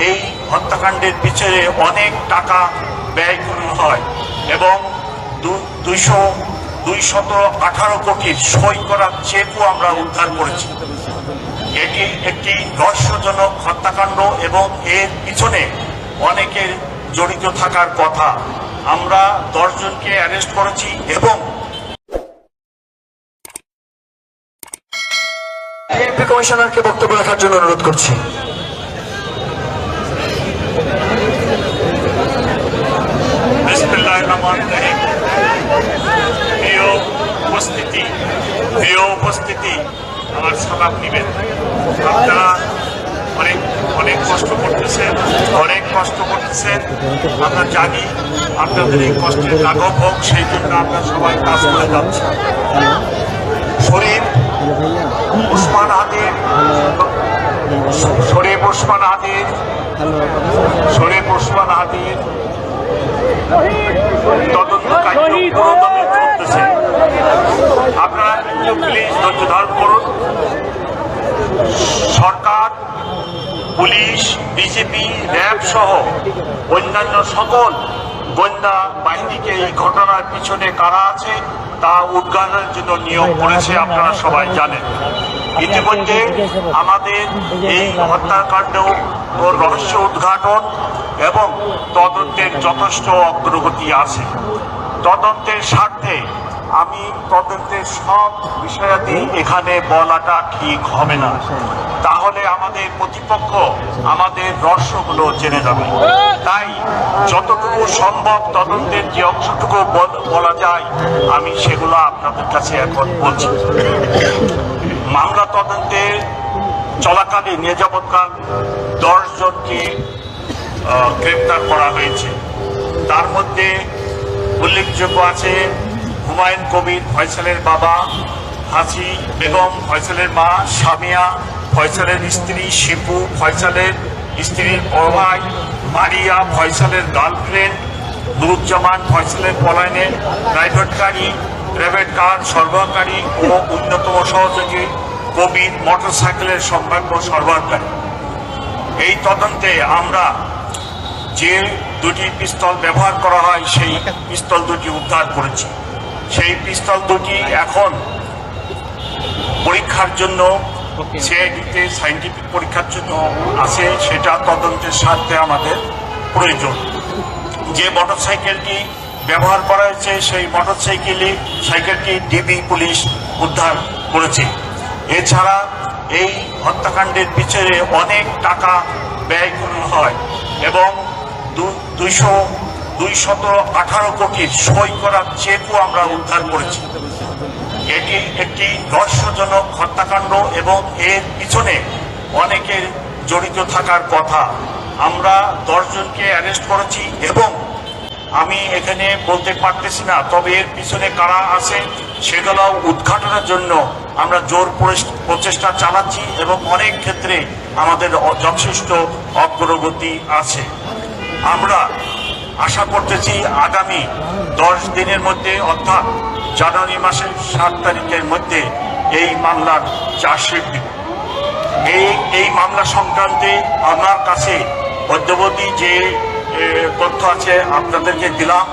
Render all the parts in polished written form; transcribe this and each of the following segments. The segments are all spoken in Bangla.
এই হত্যাকাণ্ডের পিছনে অনেক টাকা ব্যয় করা হয় এবং 218 কোটির সই করা চেকও আমরা উদ্ধার করেছি। এটি একটি রহস্যজনক হত্যাকাণ্ড এবং এর পিছনে অনেকের জড়িত থাকার কথা। আমরা 10 জনকে অ্যারেস্ট করেছি এবং ডিএমপি কমিশনারকে বক্তব্য রাখার জন্য অনুরোধ করছি। বিসমিল্লাহির রহমানির রহিম। প্রিয় উপস্থিতি আমার সালাম নিবেন। আপনারা অনেক কষ্ট করতেছেন, আমরা জানি আপনাদের এই কষ্টের লাঘব হোক, সেই জন্য আমরা সবাই কাজ করে যাচ্ছি। শরীফ ওসমান হাদির তদন্ত কার্য পুরোদমে চলতেছে। আপনারা একটু প্লিজ ধৈর্য ধারণ করুন। সরকার, পুলিশ, বিজেপি, র্যাব সহ অন্যান্য সকল গোয়েন্দা বাহিনীকে এই ঘটনার পিছনে কারা আছে তা উদ্ঘাটনের জন্য নিয়োগ করেছে, আপনারা সবাই জানেন। ইতিমধ্যে আমাদের এই হত্যাকাণ্ড ও রহস্য উদ্ঘাটন এবং তদন্তের যথেষ্ট অগ্রগতি আছে। তদন্তের স্বার্থে আমি তদন্তের সব বিষয়াদি এখানে বলাটা ঠিক হবে না, তাহলে আমাদের প্রতিপক্ষ আমাদের রহস্যগুলো জেনে যাবে। তাই যতটুকু সম্ভব তদন্তের যে অংশটুকু বলা যায় আমি সেগুলো আপনাদের কাছে এখন বলছি। মামলা তদন্তে চলাকালীন এ যাবৎকাল 10 জনকে গ্রেপ্তার করা হয়েছে। তার মধ্যে উল্লেখযোগ্য আছে হুমায়ুন কবির ফয়সালের বাবা, হাসি বেগম ফয়সালের মা, সামিয়া ফয়সালের স্ত্রী, শিপু ফয়সালের স্ত্রীর বড় ভাই, মারিয়া ফয়সালের গার্লফ্রেন্ড, নুরুজ্জামান ফয়সালের পলায়নের প্রাইভেট কার সরবরাহকারী ও অন্যতম সহযোগী কবির মোটরসাইকেলের সম্ভাব্য সরবরাহকারী। এই তদন্তে আমরা যে 2টি পিস্তল ব্যবহার করা হয় সেই পিস্তল 2টি উদ্ধার করেছি। সেই পিস্তল 2টি এখন পরীক্ষার জন্য সিআইডিতে সায়েন্টিফিক পরীক্ষার জন্য আছে, সেটা তদন্তের স্বার্থে আমাদের প্রয়োজন। যে মোটরসাইকেলটি ব্যবহার করা হয়েছে সেই সাইকেলটি ডিবি পুলিশ উদ্ধার করেছে। এছাড়া এই হত্যাকাণ্ডের পিছনে অনেক টাকা ব্যয় করা হয় এবং 218 কোটির সই করা চেকও আমরা উদ্ধার করেছি। এটি একটি রহস্যজনক হত্যাকাণ্ড এবং এর পিছনে অনেকের জড়িত থাকার কথা। আমরা 10 জনকে অ্যারেস্ট করেছি এবং আমি এখানে বলতে পারতেছি না, তবে এর পিছনে কারা আছে সেগুলো উদ্ঘাটনের জন্য আমরা জোর প্রচেষ্টা চালাচ্ছি এবং অনেক ক্ষেত্রে আমাদের যথেষ্ট অগ্রগতি আছে। আমরা আশা করতেছি আগামী 10 দিনের মধ্যে, অর্থাৎ জানুয়ারি মাসের 7 তারিখের মধ্যে এই মামলার চার্জশিট দিব। এই মামলা সংক্রান্তে আমার কাছে অদ্যাবধি যে তথ্য আছে আপনাদেরকে দিলাম।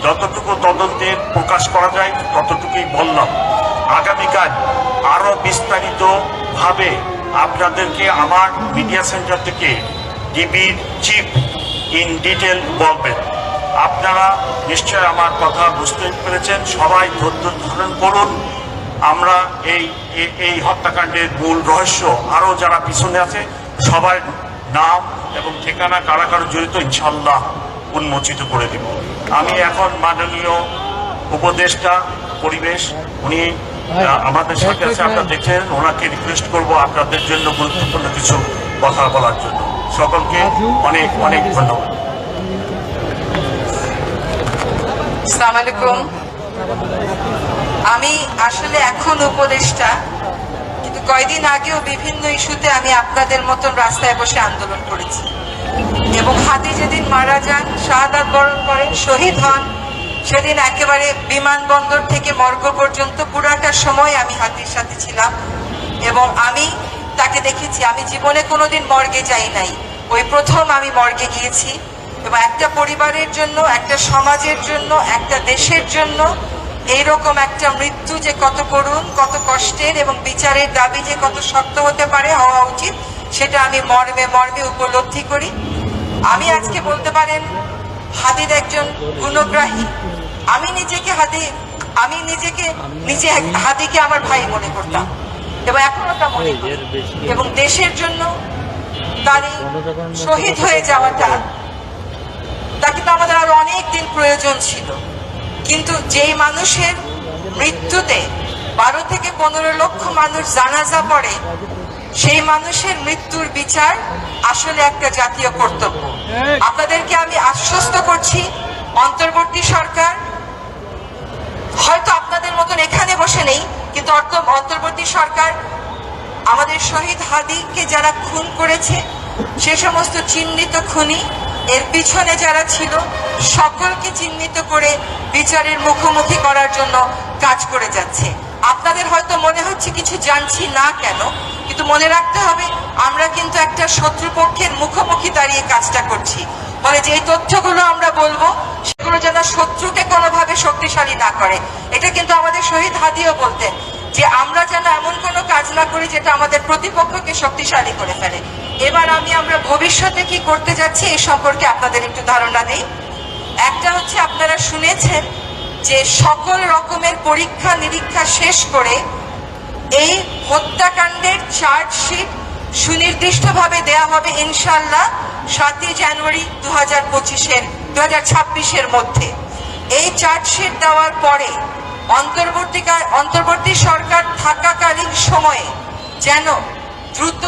যতটুকু তদন্তের প্রকাশ করা যায় ততটুকুই বললাম। আগামীকাল আরো বিস্তারিতভাবে আপনাদেরকে আমার মিডিয়া সেন্টার থেকে ডিবির চিফ ইন ডিটেল বলবেন। আপনারা নিশ্চয় আমার কথা বুঝতে পেরেছেন। সবাই ধৈর্য ধারণ করুন। আমরা এই হত্যাকাণ্ডের মূল রহস্য আরো যারা পিছনে আছে সবার নাম এবং ঠিকানা কারা কারা জড়িত ইনশাল্লাহ উন্মোচিত করে দিব। আমি এখন মাননীয় উপদেষ্টা পরিবেশ, উনি আমাদের সাথে আছে, আপনারা দেখছেন, ওনাকে রিকোয়েস্ট করব আপনাদের জন্য গুরুত্বপূর্ণ কিছু কথা বলার জন্য। সকলকে অনেক অনেক ধন্যবাদ। আসসালামু আলাইকুম। আমি আসলে এখন উপদেষ্টা, কিন্তু কয়দিন আগেও বিভিন্ন ইস্যুতে আমি আপনাদের মতন রাস্তায় বসে আন্দোলন করেছি এবং হাদি যেদিন মারা যান, শাহাদাত বরণ করেন, শহীদ হন, সেদিন একেবারে বিমানবন্দর থেকে মর্গ পর্যন্ত পুরাটা সময় আমি হাদির সাথে ছিলাম এবং আমি তাকে দেখেছি। আমি জীবনে কোনোদিন মর্গে যাই নাই, ওই প্রথম আমি মর্গে গিয়েছি এবং একটা পরিবারের জন্য, একটা সমাজের জন্য, একটা দেশের জন্য এইরকম একটা মৃত্যু যে কত করুণ, কত কষ্টের এবং বিচারের দাবি যে কত শক্ত হতে পারে, হওয়া উচিত, সেটা আমি মর্মে মর্মে উপলব্ধি করি। আমি আজকে বলতে পারেন হাদির একজন গুণগ্রাহী। আমি নিজেকে হাদিকে আমার ভাই মনে করতাম এবং এখনো তা মনে করি। এবং দেশের জন্য তার এই শহীদ হয়ে যাওয়াটা, তাকে তো আমাদের আরো অনেক দিন প্রয়োজন ছিল। কিন্তু যেই মানুষের মৃত্যুতে 12 থেকে 15 লক্ষ মানুষ জানাজা পড়ে, সেই মানুষের মৃত্যুর বিচার আসলে একটা জাতীয় কর্তব্য। আপনাদেরকে আমি আশ্বস্ত করছি, অন্তর্বর্তী সরকার হয়তো আপনাদের মতন এখানে বসে নেই, কিন্তু অন্তর্বর্তী সরকার আমাদের শহীদ হাদিকে যারা খুন করেছে, সে সমস্ত চিহ্নিত খুনি, এর পিছনে যারা ছিল, সকলকে চিহ্নিত করে বিচারের মুখোমুখি করার জন্য কাজ করে যাচ্ছে। আপনাদের হয়তো মনে হচ্ছে কিছু জানছি না কেন, কিন্তু মনে রাখতে হবে আমরা কিন্তু একটা শত্রুপক্ষের মুখোমুখি দাঁড়িয়ে কাজটা করছি। ফলে যে তথ্যগুলো আমরা বলবো সেগুলো যেন শত্রুকে কোনোভাবে শক্তিশালী না করে। এটা কিন্তু আমাদের শহীদ হাদিও বলতেন যে আমরা যেন এমন কোনো কাজ না করি যেটা আমাদের প্রতিপক্ষকে শক্তিশালী করে ফেলে। এবার আমরা ভবিষ্যতে কি করতে যাচ্ছি এই সম্পর্কে আপনাদের একটু ধারণা নেই। একটা হচ্ছে, আপনারা শুনেছেন যে সকল রকমের পরীক্ষা নিরীক্ষা শেষ করে এই হত্যাকাণ্ডের চার্জশিট সুনির্দিষ্টভাবে দেয়া হবে ইনশাআল্লাহ 7 জানুয়ারি 2026-এর মধ্যে। এই চার্জশিট দেওয়ার পরে অন্তর্বর্তী সরকার থাকাকালীন সময়ে যেন দ্রুত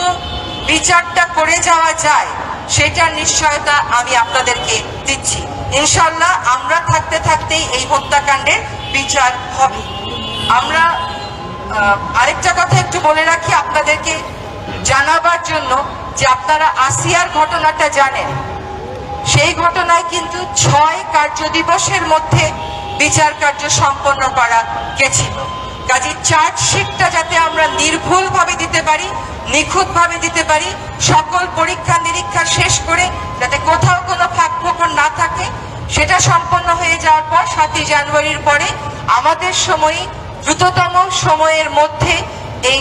বিচারটা করে যাওয়া যায়, সেটার নিশ্চয়তা আমি আপনাদেরকে দিচ্ছি। ইনশাআল্লাহ আমরা থাকতে থাকতেই এই হত্যাকাণ্ডের বিচার হবে। আমরা আরেকটা কথা একটু বলে রাখি আপনাদেরকে জানাবার জন্য, যে আপনারা আসিয়ার ঘটনাটা জানেন। সেই ঘটনায় কিন্তু 6 কার্যদিবসের মধ্যে বিচার কার্য সম্পন্ন করা গেছিল। কাজে চার্জশিটটা যাতে আমরা নির্ভুলভাবে দিতে পারি, নিখুঁতভাবে দিতে পারি, সকল পরীক্ষা নিরীক্ষা শেষ করে যাতে কোথাও কোনো ফাঁক ফোকর না থাকে, সেটা সম্পন্ন হয়ে যাওয়ার পর 7 জানুয়ারির পরে আমাদের দ্রুততম সময়ের মধ্যে এই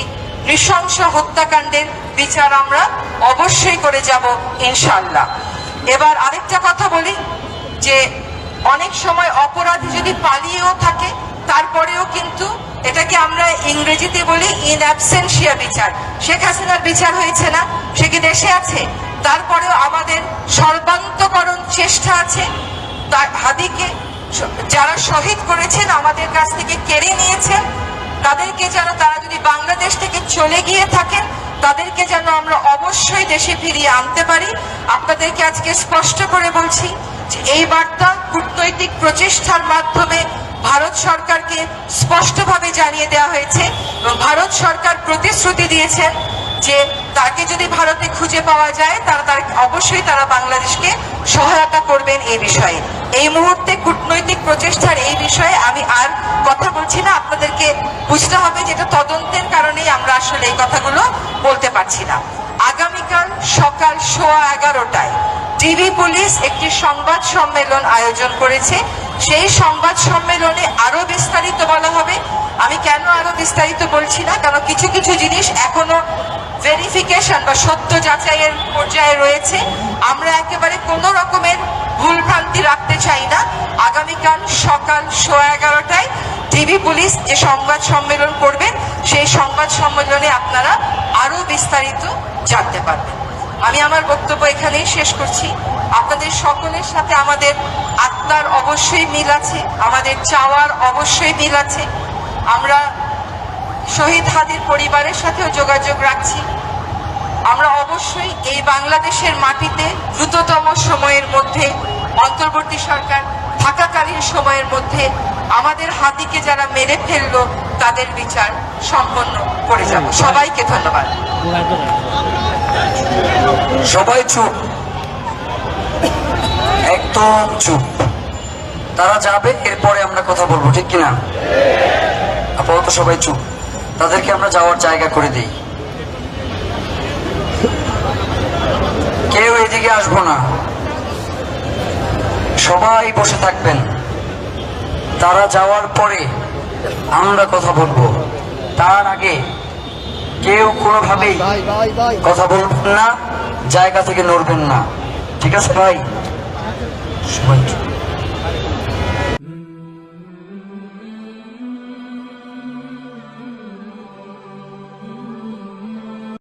নৃশংস হত্যাকাণ্ডের বিচার আমরা অবশ্যই করে যাব ইনশাআল্লাহ। এবার আরেকটা কথা বলি, যে অনেক সময় অপরাধী যদি পালিয়েও থাকে, তারপরেও কিন্তু এটাকে আমরা ইংরেজিতে বলি ইন অ্যাবসেন্সিয়া বিচার। শেখ হাসিনার বিচার হয়েছে না, সে কি দেশে আছে? তারপরেও আমাদের সর্বান্তকরণ চেষ্টা আছে তার হাদিকে যারা শহীদ করেছেন, আমাদের কাছ থেকে কেড়ে নিয়েছেন, তাদেরকে যেন, তারা যদি বাংলাদেশ থেকে চলে গিয়ে থাকেন, তাদেরকে যেন আমরা অবশ্যই দেশে ফিরিয়ে আনতে পারি। আপনাদেরকে আজকে স্পষ্ট করে বলছি যে এই বার্তা কূটনৈতিক প্রচেষ্টার মাধ্যমে ভারত সরকারকে স্পষ্টভাবে জানিয়ে দেওয়া হয়েছে এবং ভারত সরকার প্রতিশ্রুতি দিয়েছেন যে তাকে যদি ভারতে খুঁজে পাওয়া যায় অবশ্যই তারা বাংলাদেশকে সহায়তা করবেন এই বিষয়ে। এই মুহূর্তে কূটনৈতিক প্রচেষ্টার এই বিষয়ে আমি আর কথা বলছি না। আপনাদেরকে বুঝতে হবে যেটা তদন্তের কারণেই আমরা আসলে এই কথাগুলো বলতে পারছি না। আগামীকাল সকাল 11:15টায় ডিবি পুলিশ একটি সংবাদ সম্মেলন আয়োজন করেছে। সেই সংবাদ সম্মেলনে আরো বিস্তারিত বলা হবে। আমি কেন আরো বিস্তারিত বলছি না, কারণ কিছু কিছু জিনিস এখনো ভেরিফিকেশন বা সত্য যাচাইয়ের পর্যায়ে রয়েছে। আমরা একেবারে কোনো রকমের ভুলভ্রান্তি রাখতে চাই না। আগামীকাল সকাল 11:15টায় ডিবি পুলিশ যে সংবাদ সম্মেলন করবেন, সেই সংবাদ সম্মেলনে আপনারা আরো বিস্তারিত জানতে পারবেন। আমি আমার বক্তব্য এখানেই শেষ করছি। আপনাদের সকলের সাথে আমাদের আত্মার অবশ্যই মিল আছে, আমাদের চাওয়ার অবশ্যই মিল আছে। আমরা শহীদ হাদির পরিবারের সাথেও যোগাযোগ রাখছি। আমরা অবশ্যই এই বাংলাদেশের মাটিতে দ্রুততম সময়ের মধ্যে, অন্তর্বর্তী সরকার থাকাকালীন সময়ের মধ্যে আমাদের হাদিকে যারা মেরে ফেললো তাদের বিচার সম্পন্ন করে যাব। সবাইকে ধন্যবাদ। সবাই চুপ, একদম চুপ। তারা যাবে, এরপরে আমরা কথা বলবো, ঠিক কিনা? আপাতত সবাই চুপ, তাদেরকে আমরা যাওয়ার জায়গা করে দিই। কেউ এদিকে আসবো না, সবাই বসে থাকবেন। তারা যাওয়ার পরে আমরা কথা বলবো, তার আগে কেউ কোনোভাবেই কথা বলবেন না, জায়গা থেকে নড়বেন না। ঠিক আছে ভাই? সবাই